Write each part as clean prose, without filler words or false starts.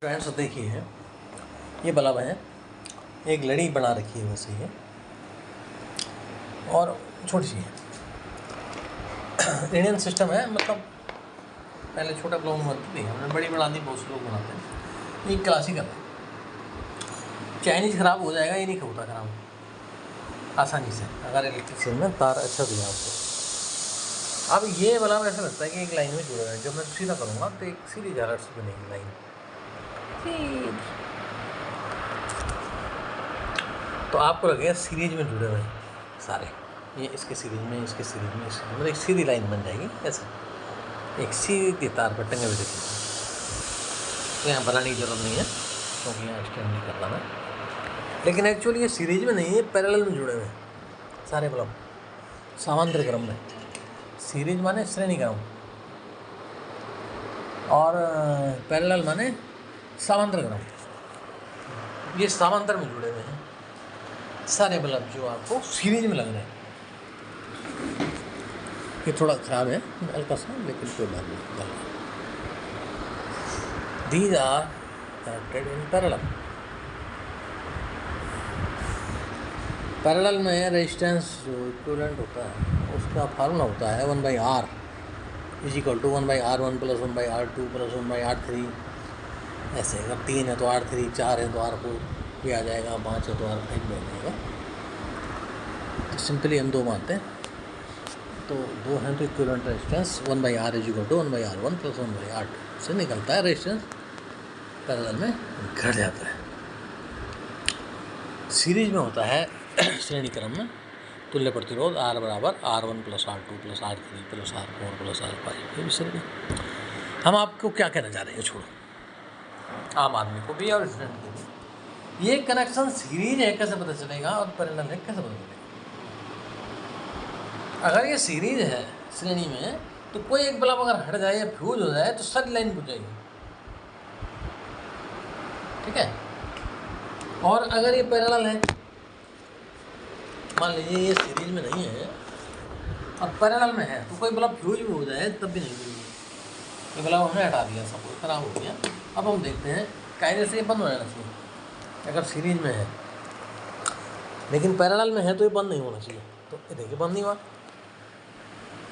Friends देखिए, ये bulb है, एक लड़ी बना रखी है वैसे ये, और छोटी सी है। इंडियन सिस्टम है, मतलब पहले छोटा बल्ब बनती थी, हमने बड़ी बना दी, बहुत से लोग बनाते हैं। ये क्लासिकल है, चाइनीज ख़राब हो जाएगा, ये नहीं होता ख़राब आसानी से अगर इलेक्ट्रिसिटी में तार अच्छा दिया आपको। अब ये बल्ब ऐसा लगता है कि एक लाइन में जुड़ा है। जब मैं सीधा करूँगा तो एक सीधी झालर से बनेगी लाइन। तो आपको लगेगा सीरीज में जुड़े हुए सारे, ये इसके सीरीज में, इसके सीरीज में, इसके मतलब एक सीधी लाइन बन जाएगी ऐसा, एक सीधी तार पर टंगे हुए देखिए। तो यहाँ बनाने की जरूरत नहीं है क्योंकि यहाँ एक्सटेंड नहीं करता मैं, लेकिन एक्चुअली ये सीरीज में नहीं है, पैरेलल में जुड़े हुए हैं सारे बल्ब, समांतर क्रम में। सीरीज माने श्रेणी क्रम और पैरेलल माने समांतर क्रम। ये समांतर में जुड़े हुए हैं सारे बल्ब जो आपको सीरीज में लग रहे हैं। ये थोड़ा ख़राब है हल्का सा, लेकिन कोई बात नहीं। These are connected in parallel. Parallel में रेजिस्टेंस जो इक्विवेलेंट होता है उसका फार्मूला होता है 1/R = 1/R1 + 1/R2 + 1/R3। ऐसे अगर 3 है तो R3, 4 है तो R4 भी आ जाएगा, 5 है तो R5 भी आ जाएगा। तो सिंपली हम 2 मानते हैं, तो 2 हैं तो equivalent resistance 1/R = 1/R1 + 1/R2 से निकलता है। रेजिस्टेंस पैरेलल में घट जाता है। सीरीज में होता है श्रेणी क्रम में तुल्य प्रतिरोध R = R1 + R2 + R3 + R4 + R5। ये भी श्रेणी। हम आपको क्या कहना चाह रहे हैं, छोड़ो, आम आदमी को भी और स्टूडेंट को भी, ये कनेक्शन सीरीज है कैसे पता चलेगा और पैरेलल है कैसे पता चलेगा। अगर ये सीरीज है श्रेणी में तो कोई एक बल्ब अगर हट जाए या फ्यूज हो जाए तो सारी लाइन बुझ जाएगी, ठीक है। और अगर ये पैरेलल है, मान लीजिए ये सीरीज में नहीं है और पैरेलल में है, तो कोई बल्ब फ्यूज भी हो जाए तब भी नहीं बुझेगी। ये बल्ब हमने हटा दिया, सब खराब हो गया। अब हम देखते हैं कायदे से ये बंद हो जाना चाहिए अगर सीरीज में है, लेकिन पैरेलल में है तो ये बंद नहीं होना चाहिए। तो ये देखिए बंद नहीं हुआ।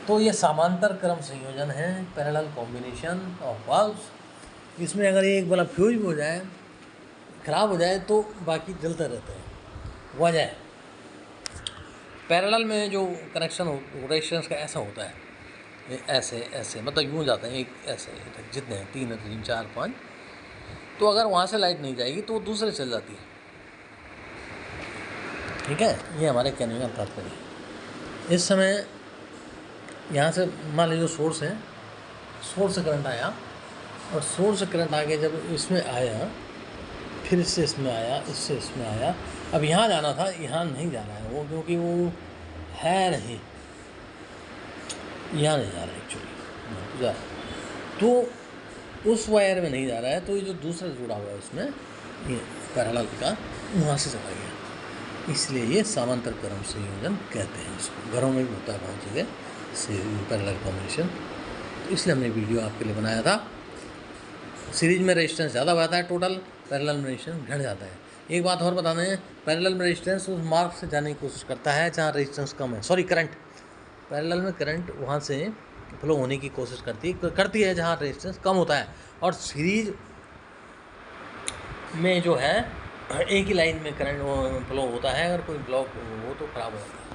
तो ये समांतर क्रम संयोजन है, पैरेलल कॉम्बिनेशन ऑफ बल्ब्स। इसमें अगर एक बल्ब फ्यूज भी हो जाए, ख़राब हो जाए, तो बाकी जलते रहते हैं। वजह पैरेलल में जो कनेक्शन रेजिस्टेंस का ऐसा होता है, ये ऐसे ऐसे मतलब यूँ जाते हैं, एक ऐसे जितने हैं 3 है 3 4 5, तो अगर वहाँ से लाइट नहीं जाएगी तो वो दूसरे चल जाती है, ठीक है। ये हमारे कहने का तात्पर्य है। इस समय यहाँ से मान लीजिए सोर्स है, सोर्स से करंट आया और सोर्स से करंट आके जब इसमें आया, फिर इससे इसमें आया, इससे इसमें आया। अब यहाँ जाना था, यहाँ नहीं जाना है वो, क्योंकि वो है नहीं, यहाँ नहीं जा रहा है एक्चुअली, जा रहा है तो उस वायर में नहीं जा रहा है। तो ये जो दूसरा जुड़ा हुआ है इसमें, ये पैरेलल का, वहाँ से चला गया। इसलिए ये समांतर क्रम संयोजन कहते हैं इसको। घरों में भी होता है बहुत जगह से पैरेलल कॉम्बिनेशन। तो इसलिए हमने वीडियो आपके लिए बनाया था। सीरीज में रेजिस्टेंस ज़्यादा बढ़ता है टोटल, पैरेलल में रेजिस्टेंस घट जाता है। एक बात और बताना है, पैरेलल में रेजिस्टेंस उस मार्ग से जाने की कोशिश करता है जहाँ रेजिस्टेंस कम है। सॉरी, करंट, पैरेलल में करंट वहाँ से फ्लो होने की कोशिश करती है जहाँ रेजिस्टेंस कम होता है। और सीरीज में जो है एक ही लाइन में करंट फ्लो होता है, अगर कोई ब्लॉक हो तो ख़राब हो जाता है।